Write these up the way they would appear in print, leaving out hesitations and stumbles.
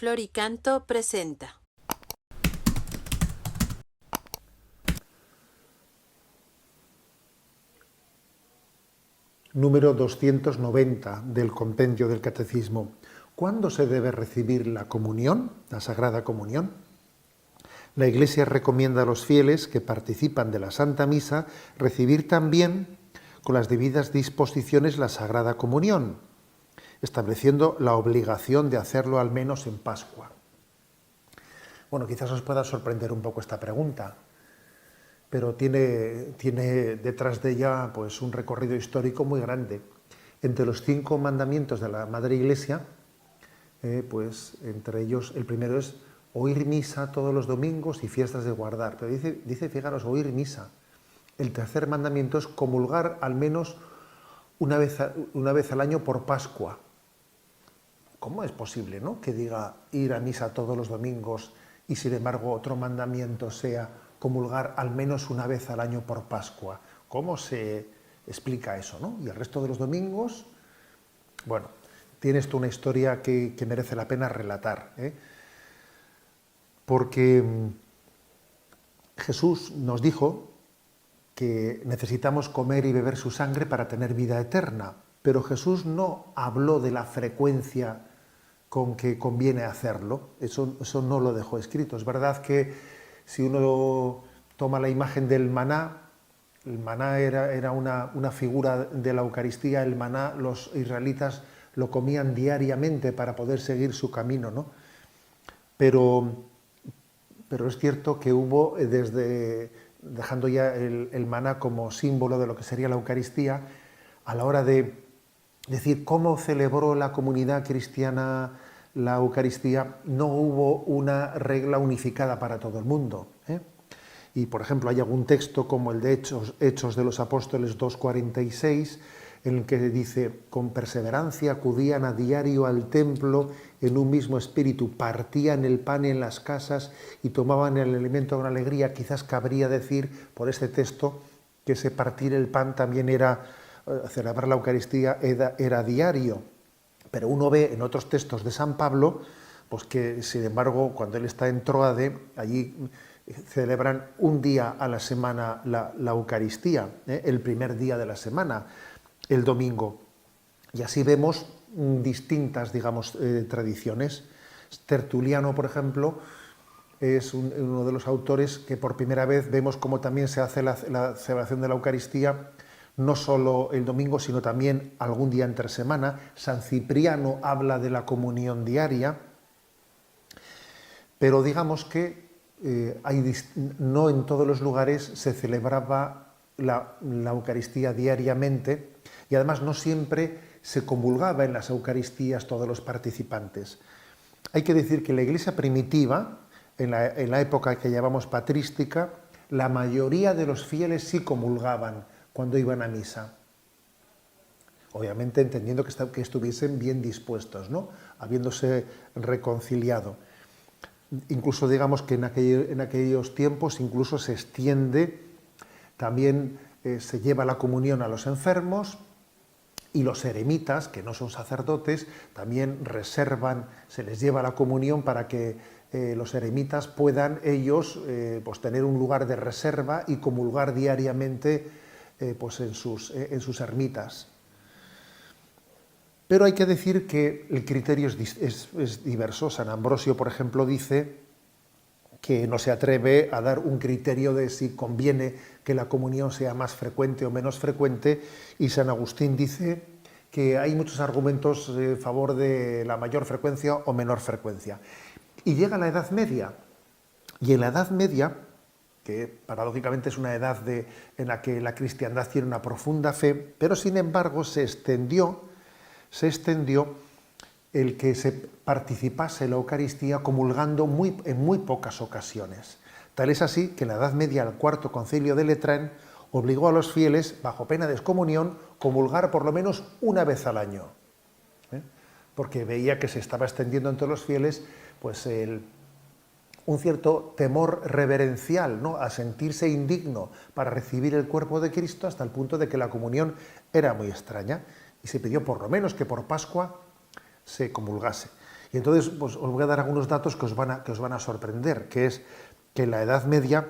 Flor y Canto presenta. Número 290 del Compendio del Catecismo. ¿Cuándo se debe recibir la comunión, la Sagrada Comunión? La Iglesia recomienda a los fieles que participan de la Santa Misa recibir también, con las debidas disposiciones, la Sagrada Comunión, estableciendo la obligación de hacerlo al menos en Pascua. Bueno, quizás os pueda sorprender un poco esta pregunta, pero tiene detrás de ella pues, un recorrido histórico muy grande. Entre los 5 mandamientos de la Madre Iglesia, pues entre ellos el primero es oír misa todos los domingos y fiestas de guardar. Pero dice, fijaros, oír misa. El tercer mandamiento es comulgar al menos una vez al año por Pascua. ¿Cómo es posible, no, que diga ir a misa todos los domingos y sin embargo otro mandamiento sea comulgar al menos una vez al año por Pascua? ¿Cómo se explica eso, no? Y el resto de los domingos, bueno, tiene esto una historia que merece la pena relatar, porque Jesús nos dijo que necesitamos comer y beber su sangre para tener vida eterna, pero Jesús no habló de la frecuencia con que conviene hacerlo, eso no lo dejó escrito. Es verdad que si uno toma la imagen del maná, el maná era una figura de la Eucaristía, el maná los israelitas lo comían diariamente para poder seguir su camino, ¿no? Pero es cierto que hubo, dejando ya el maná como símbolo de lo que sería la Eucaristía, a la hora de decir cómo celebró la comunidad cristiana la Eucaristía, no hubo una regla unificada para todo el mundo. Y, por ejemplo, hay algún texto como el de Hechos de los Apóstoles 2:46, en el que dice, con perseverancia acudían a diario al templo en un mismo espíritu, partían el pan en las casas y tomaban el alimento con alegría. Quizás cabría decir, por este texto, que ese partir el pan también era, celebrar la Eucaristía era diario. Pero uno ve en otros textos de San Pablo, pues que, sin embargo, cuando él está en Tróade, allí celebran un día a la semana la Eucaristía, el primer día de la semana, el domingo. Y así vemos distintas, digamos, tradiciones. Tertuliano, por ejemplo, es uno de los autores que por primera vez vemos cómo también se hace la celebración de la Eucaristía, no solo el domingo, sino también algún día entre semana. San Cipriano habla de la comunión diaria, pero digamos que no en todos los lugares se celebraba la Eucaristía diariamente, y además no siempre se comulgaba en las Eucaristías todos los participantes. Hay que decir que la Iglesia primitiva, en la época que llamamos patrística, la mayoría de los fieles sí comulgaban cuando iban a misa. Obviamente entendiendo que estuviesen bien dispuestos, ¿no? Habiéndose reconciliado. Incluso digamos que en aquellos tiempos incluso se extiende, también se lleva la comunión a los enfermos, y los eremitas, que no son sacerdotes, también reservan, se les lleva la comunión para que los eremitas puedan ellos pues tener un lugar de reserva y comulgar diariamente pues en sus ermitas. Pero hay que decir que el criterio es diverso. San Ambrosio, por ejemplo, dice que no se atreve a dar un criterio de si conviene que la comunión sea más frecuente o menos frecuente, y San Agustín dice que hay muchos argumentos a favor de la mayor frecuencia o menor frecuencia. Y llega la Edad Media, y en la Edad Media, que paradójicamente es una edad en la que la cristiandad tiene una profunda fe, pero sin embargo se extendió el que se participase en la Eucaristía comulgando en muy pocas ocasiones. Tal es así que en la Edad Media el Cuarto Concilio de Letrán obligó a los fieles, bajo pena de excomunión, comulgar por lo menos una vez al año, porque veía que se estaba extendiendo entre los fieles pues un cierto temor reverencial, ¿no?, a sentirse indigno para recibir el cuerpo de Cristo, hasta el punto de que la comunión era muy extraña, y se pidió por lo menos que por Pascua se comulgase. Y entonces pues, os voy a dar algunos datos que os van a sorprender, que es que en la Edad Media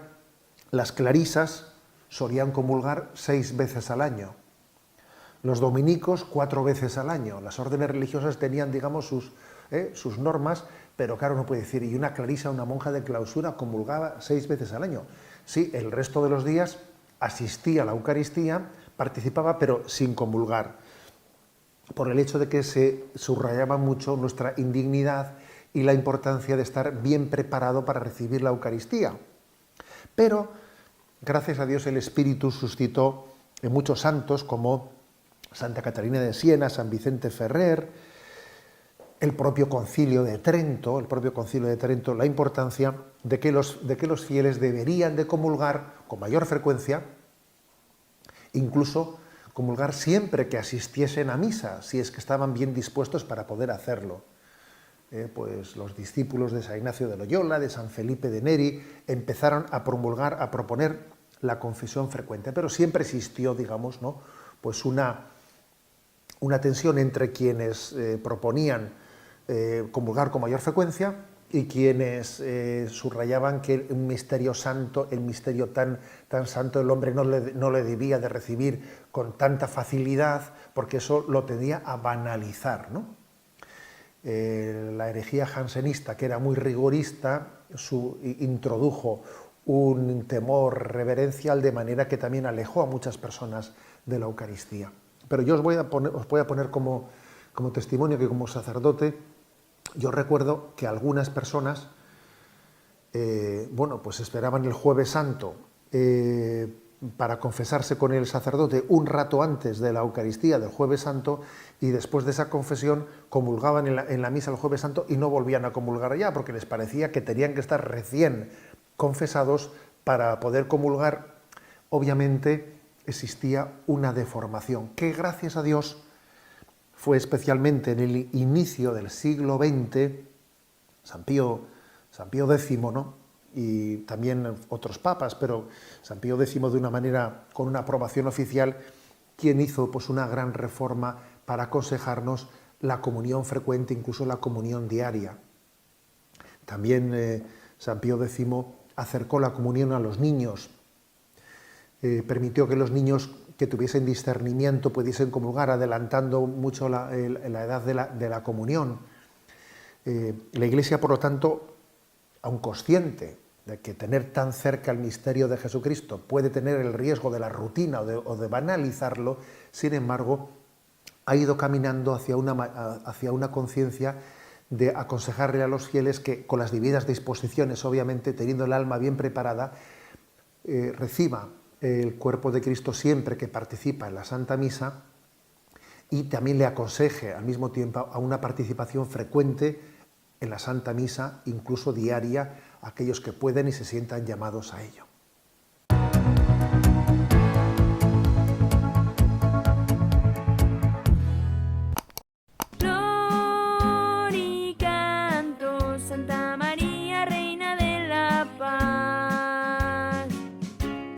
las clarisas solían comulgar 6 veces al año. Los dominicos 4 veces al año. Las órdenes religiosas tenían, digamos, sus normas, pero claro, no puede decir, y una clarisa, una monja de clausura, comulgaba 6 veces al año. Sí, el resto de los días asistía a la Eucaristía, participaba, pero sin comulgar, por el hecho de que se subrayaba mucho nuestra indignidad y la importancia de estar bien preparado para recibir la Eucaristía. Pero, gracias a Dios, el Espíritu suscitó en muchos santos como Santa Catarina de Siena, San Vicente Ferrer, el propio Concilio de Trento, la importancia de que los fieles deberían de comulgar con mayor frecuencia, incluso comulgar siempre que asistiesen a misa, si es que estaban bien dispuestos para poder hacerlo. Pues los discípulos de San Ignacio de Loyola, de San Felipe de Neri, empezaron a promulgar, a proponer la confesión frecuente, pero siempre existió, digamos, ¿no?, pues una tensión entre quienes proponían comulgar con mayor frecuencia y quienes subrayaban que un misterio santo, el misterio tan santo, el hombre no le debía de recibir con tanta facilidad, porque eso lo tendía a banalizar, ¿no? La herejía jansenista, que era muy rigorista, introdujo un temor reverencial, de manera que también alejó a muchas personas de la Eucaristía. Pero yo os voy a poner como testimonio que como sacerdote, yo recuerdo que algunas personas, pues esperaban el Jueves Santo para confesarse con el sacerdote un rato antes de la Eucaristía del Jueves Santo, y después de esa confesión comulgaban en la misa del Jueves Santo y no volvían a comulgar ya, porque les parecía que tenían que estar recién confesados para poder comulgar. Obviamente existía una deformación que, gracias a Dios, fue especialmente en el inicio del siglo XX, San Pío X, ¿no?, y también otros papas, pero San Pío X de una manera, con una aprobación oficial, quien hizo pues una gran reforma para aconsejarnos la comunión frecuente, incluso la comunión diaria. También San Pío X acercó la comunión a los niños, permitió que los niños que tuviesen discernimiento pudiesen comulgar, adelantando mucho la edad de la comunión. La Iglesia, por lo tanto, aun consciente de que tener tan cerca el misterio de Jesucristo puede tener el riesgo de la rutina o de banalizarlo, sin embargo, ha ido caminando hacia una conciencia de aconsejarle a los fieles que, con las debidas disposiciones, obviamente, teniendo el alma bien preparada, reciba el cuerpo de Cristo siempre que participa en la Santa Misa, y también le aconseje al mismo tiempo a una participación frecuente en la Santa Misa, incluso diaria, a aquellos que pueden y se sientan llamados a ello.